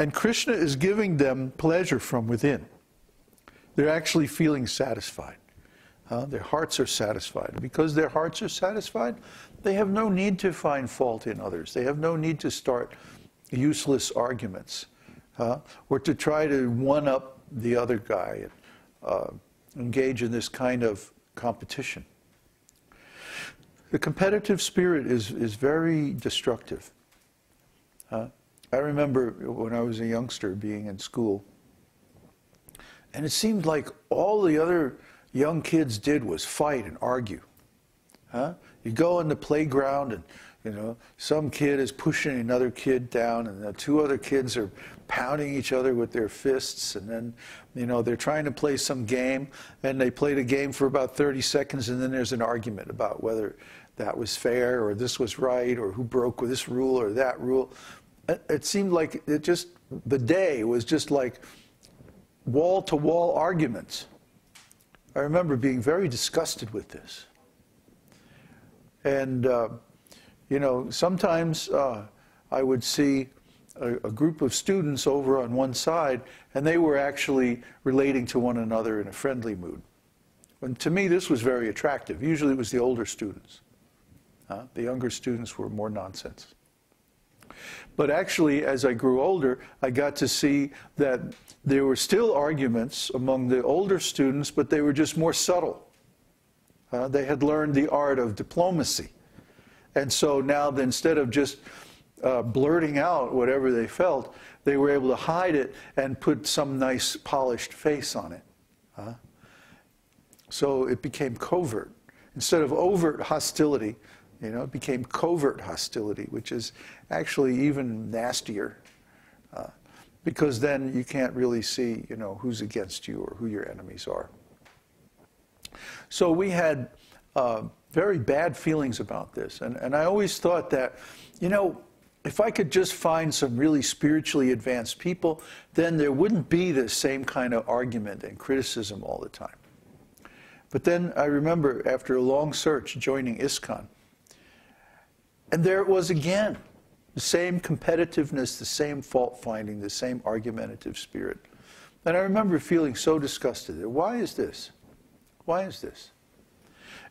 And Krishna is giving them pleasure from within. They're actually feeling satisfied. Their hearts are satisfied. Because their hearts are satisfied, they have no need to find fault in others. They have no need to start useless arguments or to try to one-up the other guy and engage in this kind of competition. The competitive spirit is very destructive. I remember when I was a youngster being in school, and it seemed like all the other young kids did was fight and argue. You go on the playground and, you know, some kid is pushing another kid down, and the two other kids are pounding each other with their fists, and then, you know, they're trying to play some game, and they play the game for about 30 seconds, and then there's an argument about whether that was fair, or this was right, or who broke this rule or that rule. It seemed like the day was just like wall-to-wall arguments. I remember being very disgusted with this. And, you know, sometimes I would see a group of students over on one side, and they were actually relating to one another in a friendly mood. And to me, this was very attractive. Usually it was the older students. The younger students were more nonsense. But actually, as I grew older, I got to see that there were still arguments among the older students, but they were just more subtle. They had learned the art of diplomacy. And so now, instead of just blurting out whatever they felt, they were able to hide it and put some nice polished face on it. So it became covert. Instead of overt hostility, you know, it became covert hostility, which is actually even nastier, because then you can't really see, you know, who's against you or who your enemies are. So we had very bad feelings about this, and I always thought that, you know, if I could just find some really spiritually advanced people, then there wouldn't be the same kind of argument and criticism all the time. But then I remember, after a long search, joining ISKCON. And there it was again, the same competitiveness, the same fault-finding, the same argumentative spirit. And I remember feeling so disgusted. Why is this? Why is this?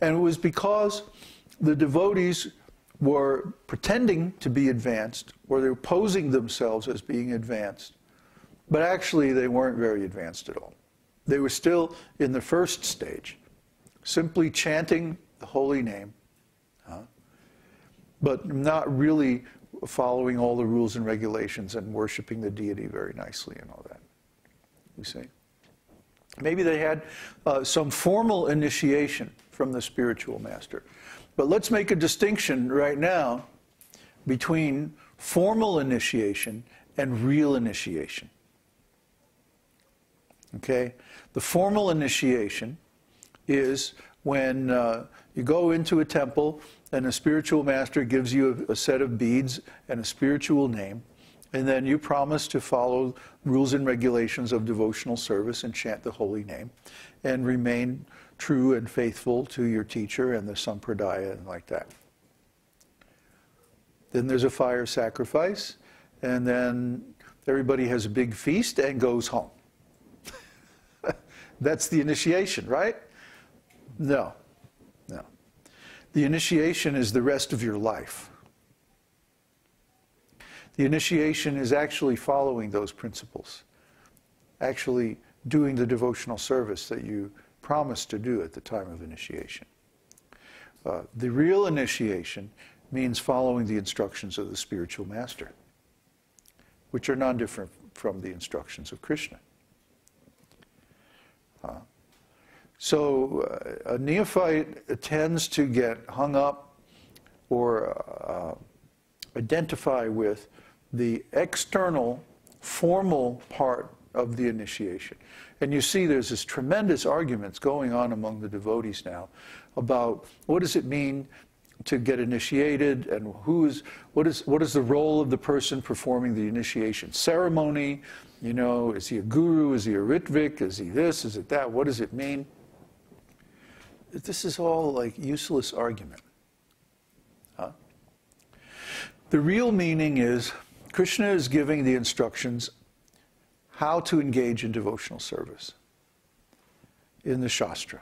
And it was because the devotees were pretending to be advanced, or they were posing themselves as being advanced, but actually they weren't very advanced at all. They were still in the first stage, simply chanting the holy name, but not really following all the rules and regulations and worshiping the deity very nicely and all that, you see. Maybe they had some formal initiation from the spiritual master. But let's make a distinction right now between formal initiation and real initiation. Okay? The formal initiation is when you go into a temple and a spiritual master gives you a set of beads and a spiritual name, and then you promise to follow rules and regulations of devotional service and chant the holy name and remain true and faithful to your teacher and the sampradaya and like that. Then there's a fire sacrifice, and then everybody has a big feast and goes home. That's the initiation, right? No, no. The initiation is the rest of your life. The initiation is actually following those principles, actually doing the devotional service that you promised to do at the time of initiation. The real initiation means following the instructions of the spiritual master, which are non-different from the instructions of Krishna. So a neophyte tends to get hung up or identify with the external, formal part of the initiation. And you see there's this tremendous arguments going on among the devotees now about what does it mean to get initiated, and what is the role of the person performing the initiation ceremony. You know, is he a guru, is he a ritvik, is he this, is it that, what does it mean? This is all like useless argument. The real meaning is Krishna is giving the instructions how to engage in devotional service in the Shastra.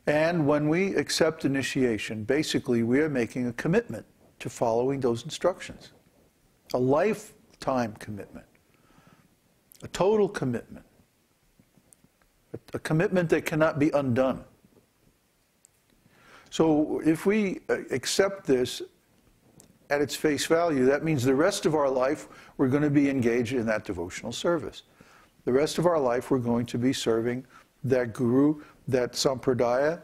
And when we accept initiation, basically we are making a commitment to following those instructions. A lifetime commitment. A total commitment. A commitment that cannot be undone. So if we accept this at its face value, that means the rest of our life we're going to be engaged in that devotional service. The rest of our life we're going to be serving that guru, that sampradaya,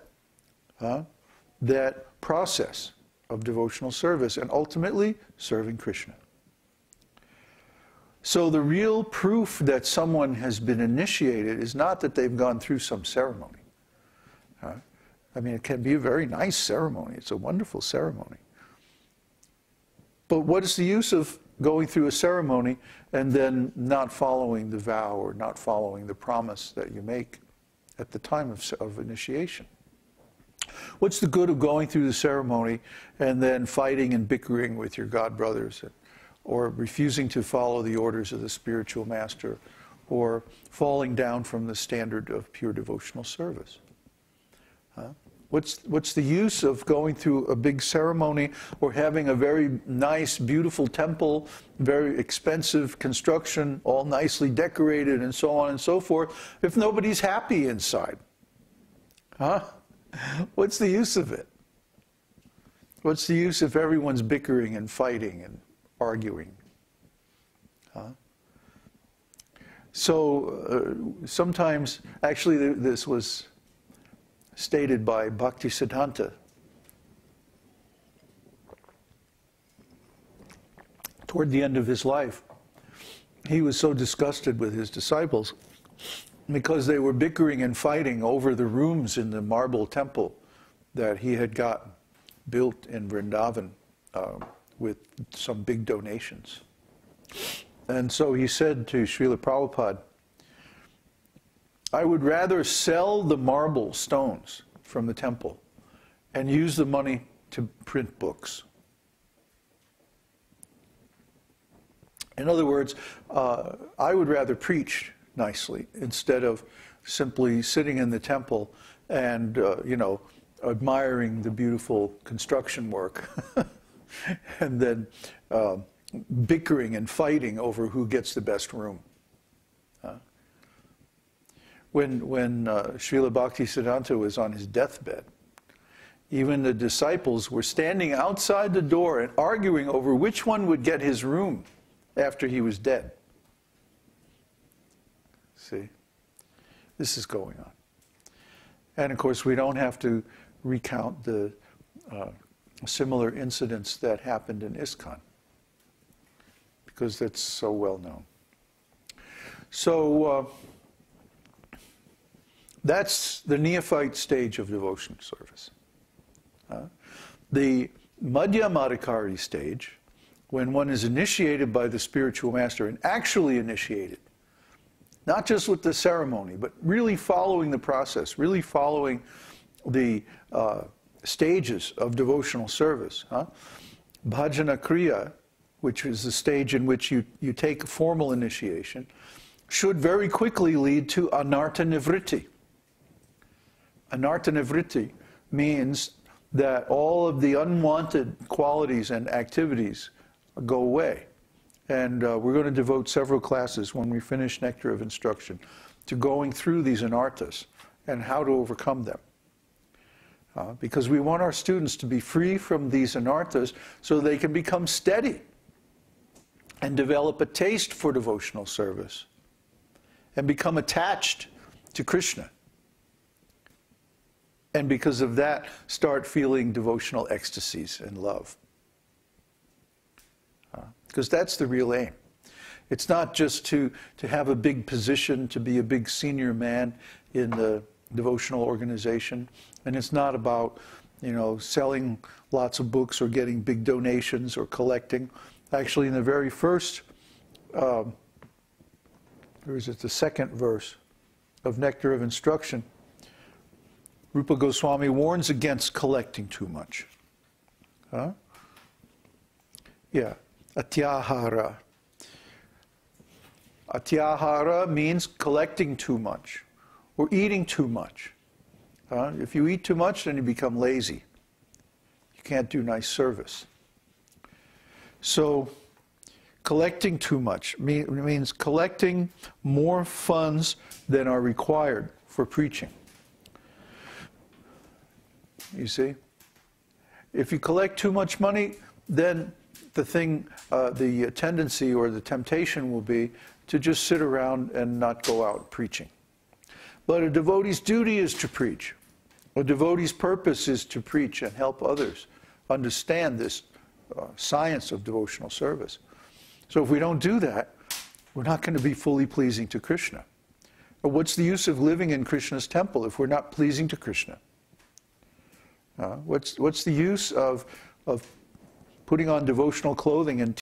that process of devotional service, and ultimately serving Krishna. So the real proof that someone has been initiated is not that they've gone through some ceremony. I mean, it can be a very nice ceremony. It's a wonderful ceremony. But what is the use of going through a ceremony and then not following the vow or not following the promise that you make at the time of initiation? What's the good of going through the ceremony and then fighting and bickering with your god brothers, or refusing to follow the orders of the spiritual master, or falling down from the standard of pure devotional service? What's the use of going through a big ceremony or having a very nice, beautiful temple, very expensive construction, all nicely decorated and so on and so forth, if nobody's happy inside? What's the use of it? What's the use if everyone's bickering and fighting and arguing? So sometimes, actually this was stated by Bhaktisiddhanta. Toward the end of his life, he was so disgusted with his disciples because they were bickering and fighting over the rooms in the marble temple that he had got built in Vrindavan with some big donations. And so he said to Srila Prabhupada, I would rather sell the marble stones from the temple and use the money to print books. In other words, I would rather preach nicely instead of simply sitting in the temple and, admiring the beautiful construction work and then bickering and fighting over who gets the best room. When Srila Bhaktisiddhanta was on his deathbed, even the disciples were standing outside the door and arguing over which one would get his room after he was dead. See, this is going on. And of course, we don't have to recount the similar incidents that happened in ISKCON, because that's so well known. So that's the neophyte stage of devotional service. The Madhyamadikari stage, when one is initiated by the spiritual master and actually initiated, not just with the ceremony, but really following the process, really following the stages of devotional service. Bhajana Kriya, which is the stage in which you take a formal initiation, should very quickly lead to anartha nivritti. Anartha nivritti means that all of the unwanted qualities and activities go away. And we're going to devote several classes when we finish Nectar of Instruction to going through these anarthas and how to overcome them. Because we want our students to be free from these anarthas so they can become steady and develop a taste for devotional service and become attached to Krishna. And because of that, start feeling devotional ecstasies and love. Because that's the real aim. It's not just to have a big position, to be a big senior man in the devotional organization. And it's not about, selling lots of books or getting big donations or collecting. Actually, in the very first, the second verse of Nectar of Instruction, Rupa Goswami warns against collecting too much. Yeah. Atyahara. Atyahara means collecting too much or eating too much. If you eat too much, then you become lazy. You can't do nice service. So, collecting too much means collecting more funds than are required for preaching. You see? If you collect too much money, then the tendency or the temptation will be to just sit around and not go out preaching. But a devotee's duty is to preach. A devotee's purpose is to preach and help others understand this science of devotional service. So if we don't do that, we're not going to be fully pleasing to Krishna. Or what's the use of living in Krishna's temple if we're not pleasing to Krishna? What's the use of putting on devotional clothing and